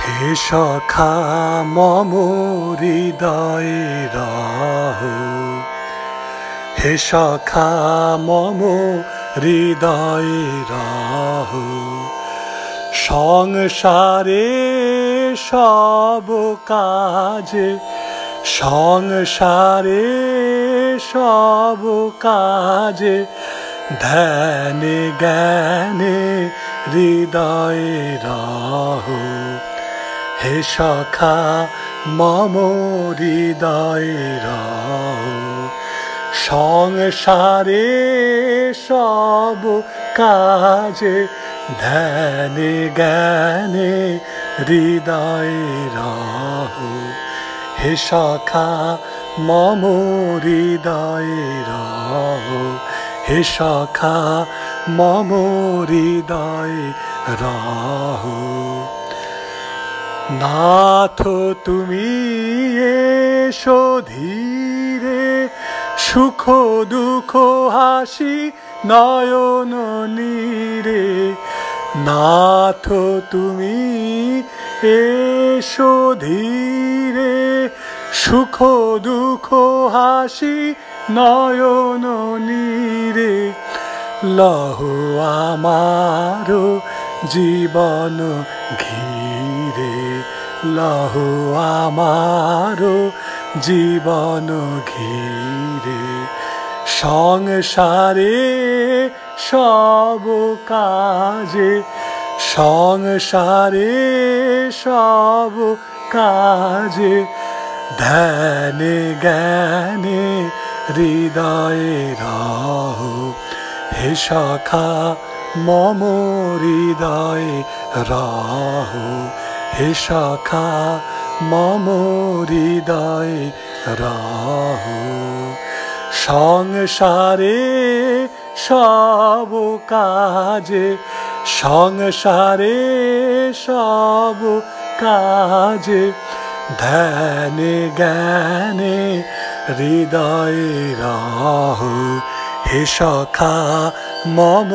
হে সখা মম হৃদয়ে রাহো, হে সখা মম হৃদয়ে রাহো। সংসারে সব কাজে, সংসারে সব কাজে ধ্যানে জ্ঞানে হৃদয়ে রাহো। হে সখা মম হৃদয়ে রাহো। সংসারে সব কাজে ধ্যানে জ্ঞানে হৃদয়ে রাহো। হে সখা মম হৃদয়ে রাহো। হে সখা মম হৃদয়ে রাহো। নাথ তুমি এসো ধীরে, সুখ দুঃখ হাসি নয়ন নীরে। নাথ তুমি এসো ধীরে, সুখ দুঃখ হাসি নয়ন নীরে। লহো আমার জীবন ঘিরে, লহো আমার জীবন ঘিরে। সংসারে সব কাজে, সংসারে সব কাজে ধ্যানে জ্ঞানে হৃদয়ে রাহো। হে সখা মম হৃদয়ে রাহো। হে সখা মম হৃদয়ে রাহো। সংসারে সব কাজে, সংসারে সব কাজে ধ্যানে জ্ঞানে হৃদয়ে রাহো। হে সখা মম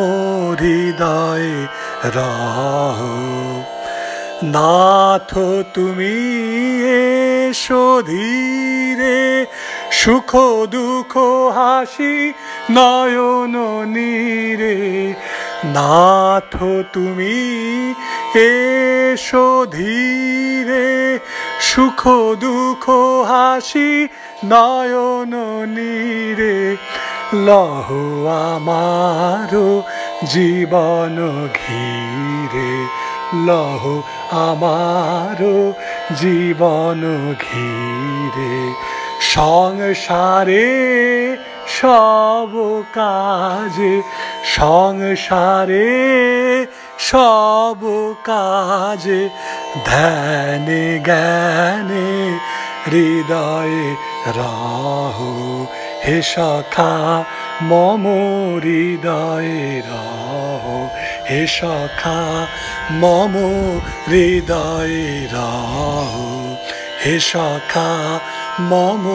হৃদয়ে রাহো। নাথ তুমি এসো ধীরে, সুখ দুঃখ হাসি নয়ন নীরে। নাথ তুমি এসো ধীরে, সুখ দুঃখ হাসি নয়ন নীরে। লহো আমার জীবন ঘিরে, লহো আমার জীবন ঘিরে। সংসারে সব কাজে, সংসারে সব কাজে ধ্যানে জ্ঞানে হৃদয়ে রাহো। হে সখা মম হৃদয়ে রাহো। হে সখা মম হৃদয়ে রাহো। হে সখা মম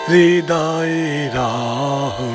হৃদয়ে রাহো।